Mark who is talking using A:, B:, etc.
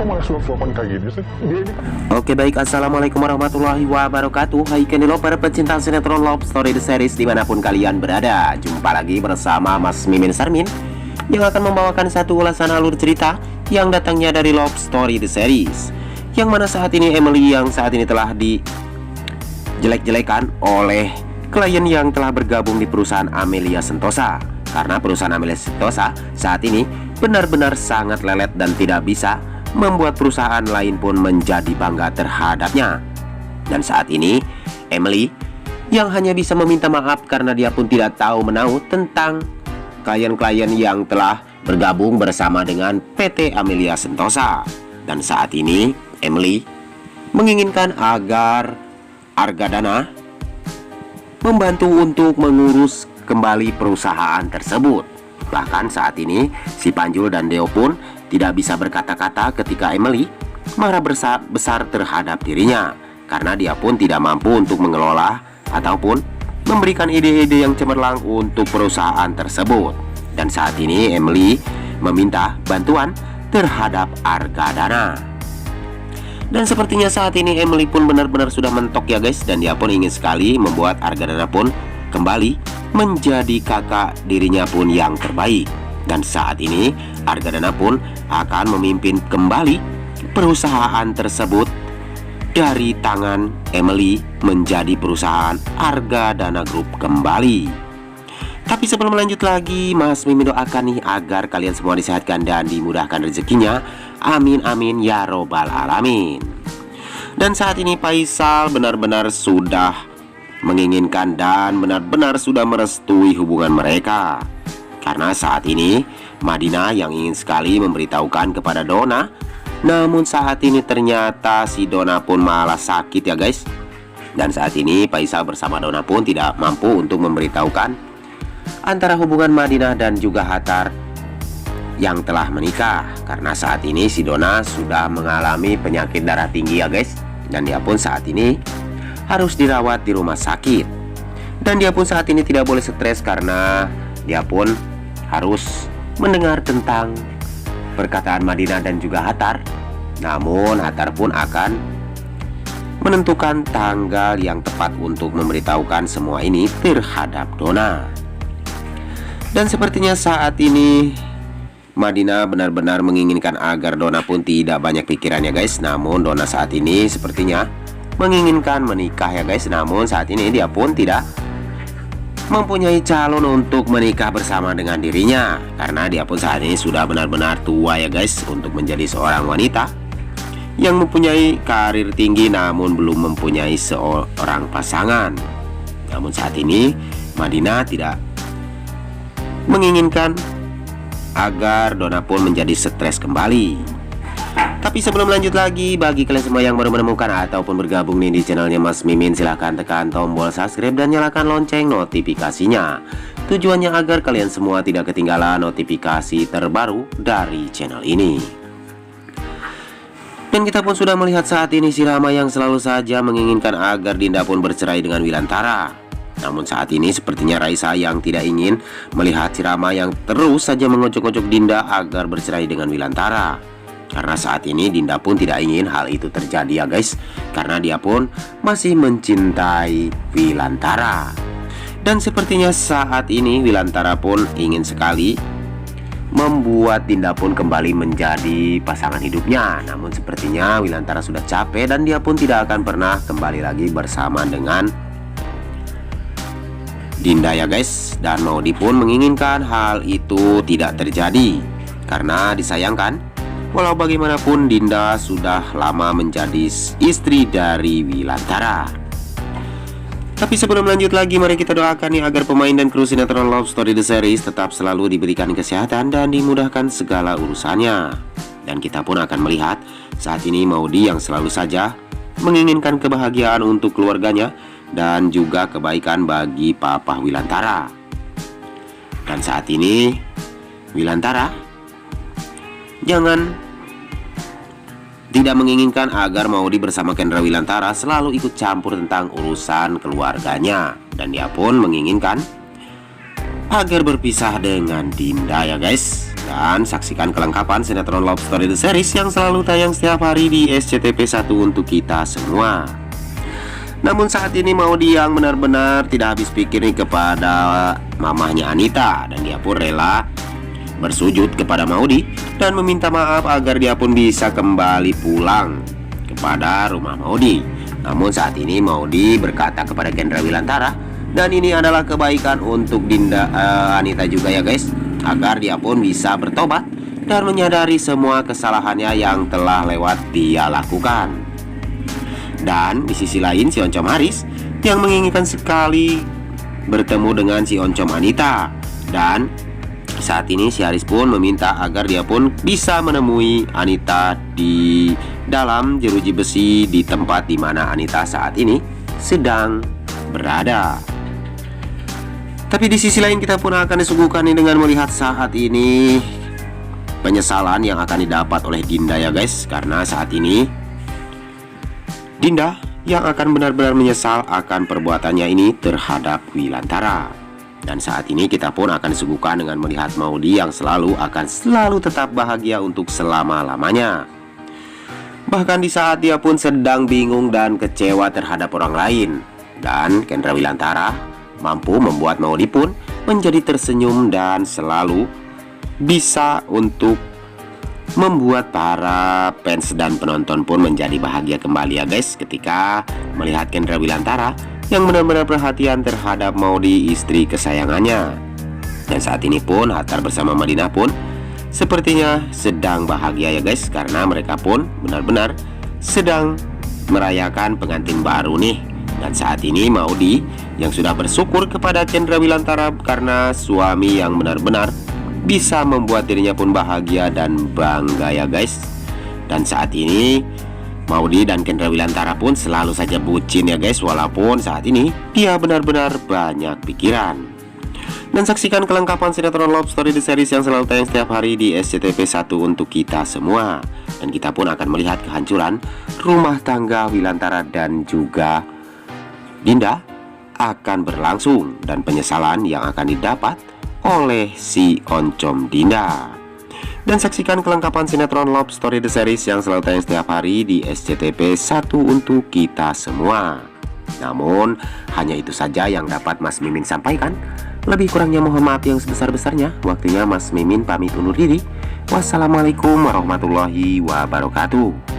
A: kok malah suap-suapan kayak gini sih? Dia ini kan
B: Oke baik, assalamualaikum warahmatullahi wabarakatuh. Hai Kenilo, para pecinta sinetron Love Story The Series dimanapun kalian berada. Jumpa lagi bersama Mas Mimin Sarmin yang akan membawakan satu ulasan alur cerita yang datangnya dari Love Story The Series, yang mana saat ini Emily yang saat ini telah dijelek-jelekan oleh klien yang telah bergabung di perusahaan Amelia Sentosa. Karena perusahaan Amelia Sentosa saat ini benar-benar sangat lelet dan tidak bisa membuat perusahaan lain pun menjadi bangga terhadapnya. Dan saat ini Emily yang hanya bisa meminta maaf karena dia pun tidak tahu menahu tentang klien-klien yang telah bergabung bersama dengan PT Amelia Sentosa. Dan saat ini Emily menginginkan agar Argadana membantu untuk mengurus kembali perusahaan tersebut. Bahkan saat ini si Panjul dan Deo pun tidak bisa berkata-kata ketika Emily marah besar terhadap dirinya, karena dia pun tidak mampu untuk mengelola ataupun memberikan ide-ide yang cemerlang untuk perusahaan tersebut. Dan saat ini Emily meminta bantuan terhadap Argadana. Dan sepertinya saat ini Emily pun benar-benar sudah mentok ya guys, dan dia pun ingin sekali membuat Argadana pun kembali menjadi kakak dirinya pun yang terbaik. Dan saat ini Argadana pun akan memimpin kembali perusahaan tersebut dari tangan Emily menjadi perusahaan Argadana Group kembali. Tapi sebelum lanjut lagi, Mas Mimin doakan nih agar kalian semua disehatkan dan dimudahkan rezekinya. Amin amin ya robbal alamin. Dan saat ini Faisal benar-benar sudah menginginkan dan benar-benar sudah merestui hubungan mereka. Karena saat ini Madinah yang ingin sekali memberitahukan kepada Donna, namun saat ini ternyata si Donna pun malah sakit ya guys. Dan saat ini Faisal bersama Donna pun tidak mampu untuk memberitahukan antara hubungan Madinah dan juga Hatar yang telah menikah. Karena saat ini si Donna sudah mengalami penyakit darah tinggi ya guys, dan dia pun saat ini harus dirawat di rumah sakit. Dan dia pun saat ini tidak boleh stres karena dia pun harus mendengar tentang perkataan Madinah dan juga Hatar. Namun Hatar pun akan menentukan tanggal yang tepat untuk memberitahukan semua ini terhadap Donna. Dan sepertinya saat ini Madinah benar-benar menginginkan agar Donna pun tidak banyak pikiran ya guys. Namun Donna saat ini sepertinya menginginkan menikah ya guys. Namun saat ini dia pun tidak mempunyai calon untuk menikah bersama dengan dirinya, karena dia pun saat ini sudah benar-benar tua ya guys untuk menjadi seorang wanita yang mempunyai karir tinggi namun belum mempunyai seorang pasangan. Namun saat ini Madinah tidak menginginkan agar Donna pun menjadi stres kembali. Tapi sebelum lanjut lagi, bagi kalian semua yang baru menemukan ataupun bergabung nih di channelnya Mas Mimin, silahkan tekan tombol subscribe dan nyalakan lonceng notifikasinya. Tujuannya agar kalian semua tidak ketinggalan notifikasi terbaru dari channel ini. Dan kita pun sudah melihat saat ini si Rama yang selalu saja menginginkan agar Dinda pun bercerai dengan Wilantara. Namun saat ini sepertinya Raisa yang tidak ingin melihat si Rama yang terus saja mengocok-ocok Dinda agar bercerai dengan Wilantara. Karena saat ini Dinda pun tidak ingin hal itu terjadi ya guys, karena dia pun masih mencintai Wilantara. Dan sepertinya saat ini Wilantara pun ingin sekali membuat Dinda pun kembali menjadi pasangan hidupnya. Namun sepertinya Wilantara sudah capek dan dia pun tidak akan pernah kembali lagi bersama dengan Dinda ya guys. Dan Maudi pun menginginkan hal itu tidak terjadi, karena disayangkan walau bagaimanapun Dinda sudah lama menjadi istri dari Wilantara. Tapi sebelum lanjut lagi, mari kita doakan nih agar pemain dan kru sinetron Love Story The Series tetap selalu diberikan kesehatan dan dimudahkan segala urusannya. Dan kita pun akan melihat saat ini Maudi yang selalu saja menginginkan kebahagiaan untuk keluarganya dan juga kebaikan bagi Papa Wilantara. Dan saat ini Wilantara tidak menginginkan agar Maudi bersama Kendra Wilantara selalu ikut campur tentang urusan keluarganya. Dan dia pun menginginkan agar berpisah dengan Dinda ya guys. Dan saksikan kelengkapan sinetron Love Story The Series yang selalu tayang setiap hari di SCTV1 untuk kita semua. Namun saat ini Maudy yang benar-benar tidak habis pikir nih kepada mamahnya Anita, dan dia pun rela bersujud kepada Maudy dan meminta maaf agar dia pun bisa kembali pulang kepada rumah Maudy. Namun saat ini Maudy berkata kepada Gendra Wilantara, dan ini adalah kebaikan untuk Anita juga ya guys, agar dia pun bisa bertobat dan menyadari semua kesalahannya yang telah lewat dia lakukan. Dan di sisi lain si Oncom Haris yang menginginkan sekali bertemu dengan si Oncom Anita. Dan saat ini si Haris pun meminta agar dia pun bisa menemui Anita di dalam jeruji besi di tempat di mana Anita saat ini sedang berada. Tapi di sisi lain kita pun akan disuguhkan dengan melihat saat ini penyesalan yang akan didapat oleh Dinda ya guys. Karena saat ini Dinda yang akan benar-benar menyesal akan perbuatannya ini terhadap Wilantara. Dan saat ini kita pun akan disuguhkan dengan melihat Maudy yang selalu tetap bahagia untuk selama-lamanya. Bahkan di saat dia pun sedang bingung dan kecewa terhadap orang lain. Dan Gendra Wilantara mampu membuat Maudy pun menjadi tersenyum dan selalu bisa untuk membuat para fans dan penonton pun menjadi bahagia kembali ya guys, ketika melihat Gendra Wilantara yang benar-benar perhatian terhadap Maudy, istri kesayangannya. Dan saat ini pun Hattar bersama Madinah pun sepertinya sedang bahagia ya guys, karena mereka pun benar-benar sedang merayakan pengantin baru nih. Dan saat ini Maudy yang sudah bersyukur kepada Gendra Wilantara karena suami yang benar-benar bisa membuat dirinya pun bahagia dan bangga ya guys. Dan saat ini Maudy dan Gendra Wilantara pun selalu saja bucin ya guys, walaupun saat ini dia benar-benar banyak pikiran. Dan saksikan kelengkapan sinetron Love Story The Series yang selalu tayang setiap hari di SCTV1 untuk kita semua. Dan kita pun akan melihat kehancuran rumah tangga Wilantara dan juga Dinda akan berlangsung, dan penyesalan yang akan didapat oleh si Oncom Dinda. Dan saksikan kelengkapan sinetron Love Story The Series yang selalu tayang setiap hari di SCTV1 untuk kita semua. Namun hanya itu saja yang dapat Mas Mimin sampaikan. Lebih kurangnya mohon maaf yang sebesar-besarnya. Waktunya Mas Mimin pamit undur diri. Wassalamualaikum warahmatullahi wabarakatuh.